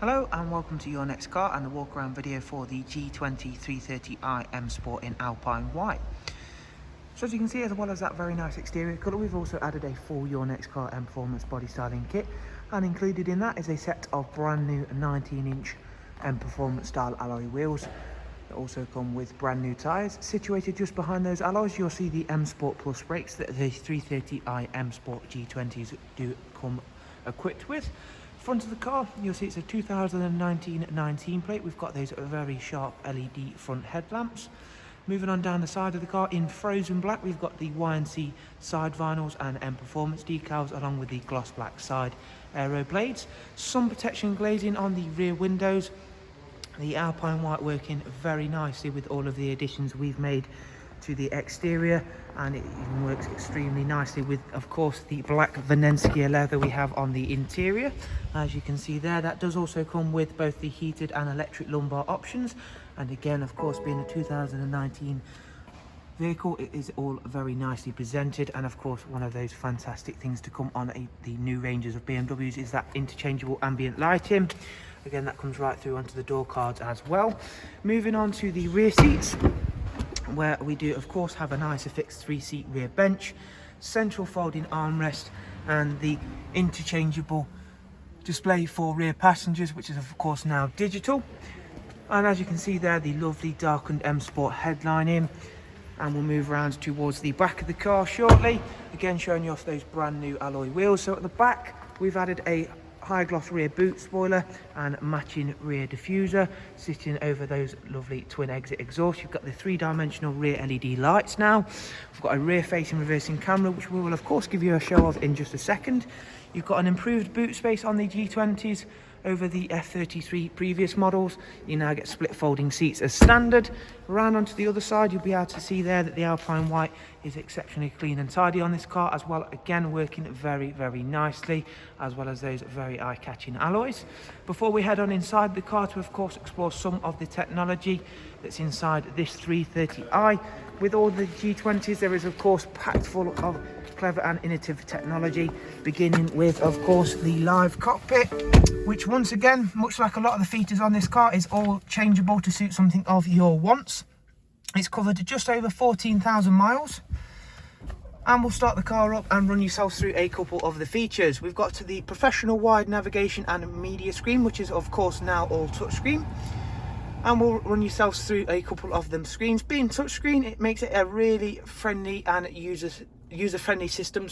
Hello and welcome to your next car and the walk around video for the G20 330i M Sport in Alpine White. So as you can see, as well as that very nice exterior colour, we've also added a full Your Next Car Mperformance body styling kit, and included in that is a set of brand new 19-inch Mperformance style alloy wheels that also come with brand new tyres. Situated just behind those alloys, you'll see the M Sport Plus brakes that the 330i M Sport G20s do come equipped with. Front of the car, you'll see it's a 2019 plate. We've got those very sharp LED front headlamps. Moving on down the side of the car, in frozen black, we've got the YNC side vinyls and Mperformance decals, along with the gloss black side aero blades. Sun protection glazing on the rear windows. The Alpine White working very nicely with all of the additions we've made to the exterior, and it even works extremely nicely with, of course, the black Venezia leather we have on the interior. As you can see there, that does also come with both the heated and electric lumbar options, and again, of course, being a 2019 vehicle, it is all very nicely presented. And of course, one of those fantastic things to come on the new ranges of BMWs is that interchangeable ambient lighting. Again, that comes right through onto the door cards as well. Moving on to the rear seats, where we do of course have a nice fixed 3-seat rear bench, central folding armrest, and the interchangeable display for rear passengers, which is of course now digital. And as you can see there, the lovely darkened M Sport headlining, and we'll move around towards the back of the car shortly, again showing you off those brand new alloy wheels. So at the back, we've added a high gloss rear boot spoiler and matching rear diffuser sitting over those lovely twin exit exhausts. You've got the 3-dimensional rear LED lights now. We've got a rear facing reversing camera, which we will of course give you a show of in just a second. You've got an improved boot space on the G20s over the F33 previous models. You now get split folding seats as standard. Around onto the other side, you'll be able to see there that the Alpine White is exceptionally clean and tidy on this car as well, again working very nicely, as well as those very eye-catching alloys. Before we head on inside the car to of course explore some of the technology that's inside this 330i, with all the G20s there is of course packed full of clever and innovative technology, beginning with of course the live cockpit, which once again, much like a lot of the features on this car, is all changeable to suit something of your wants. It's covered just over 14,000 miles, and we'll start the car up and run yourself through a couple of the features. We've got to the professional wide navigation and media screen, which is of course now all touchscreen, and we'll run yourselves through a couple of them screens. Being touchscreen, it makes it a really friendly and user-friendly system,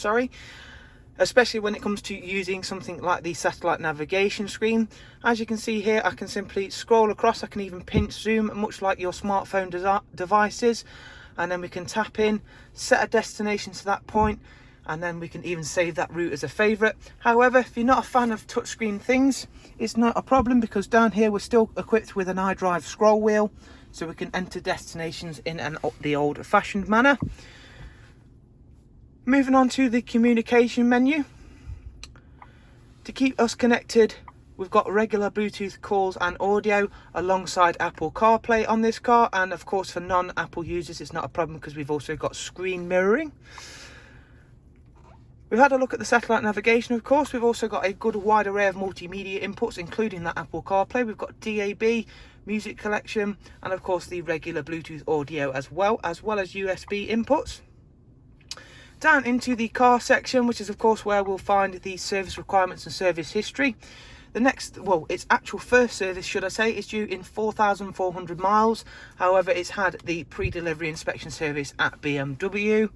especially when it comes to using something like the satellite navigation screen. As you can see here, I can simply scroll across. I can even pinch zoom, much like your smartphone devices, and then we can tap in, set a destination to that point, and then we can even save that route as a favorite. However, if you're not a fan of touchscreen things, it's not a problem, because down here we're still equipped with an iDrive scroll wheel, so we can enter destinations in the old-fashioned manner. Moving on to the communication menu. To keep us connected, we've got regular Bluetooth calls and audio alongside Apple CarPlay on this car, and of course for non-Apple users it's not a problem because we've also got screen mirroring. We've had a look at the satellite navigation, of course. We've also got a good wide array of multimedia inputs, including that Apple CarPlay. We've got DAB, music collection, and of course the regular Bluetooth audio as well as USB inputs. Down into the car section, which is of course where we'll find the service requirements and service history. The next, well, its actual first service, should I say, is due in 4,400 miles. However, it's had the pre-delivery inspection service at BMW.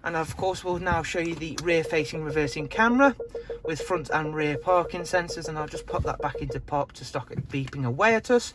And of course, we'll now show you the rear-facing reversing camera with front and rear parking sensors, and I'll just pop that back into park to stop it beeping away at us.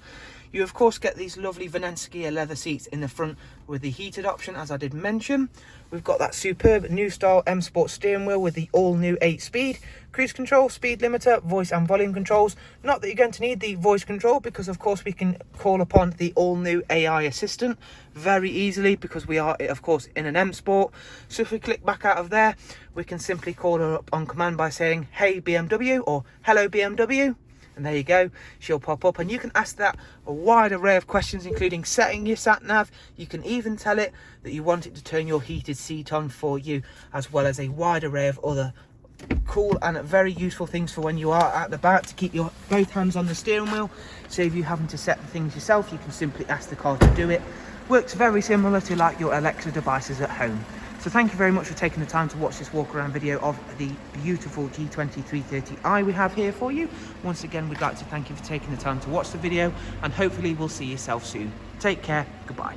You of course get these lovely Venezia leather seats in the front with the heated option, as I did mention. We've got that superb new style M Sport steering wheel with the all new 8-speed cruise control, speed limiter, voice and volume controls. Not that you're going to need the voice control, because of course we can call upon the all new AI assistant very easily, because we are of course in an M Sport. So if we click back out of there, we can simply call her up on command by saying "Hey BMW" or "Hello BMW," and there you go, she'll pop up, and you can ask that a wide array of questions, including setting your sat nav. You can even tell it that you want it to turn your heated seat on for you, as well as a wide array of other cool and very useful things for when you are at the back, to keep your both hands on the steering wheel. Save you having to set the things yourself. You can simply ask the car to do it. Works very similar to like your Alexa devices at home. So thank you very much for taking the time to watch this walk around video of the beautiful G20 330i we have here for you. Once again, we'd like to thank you for taking the time to watch the video, and hopefully we'll see yourself soon. Take care. Goodbye.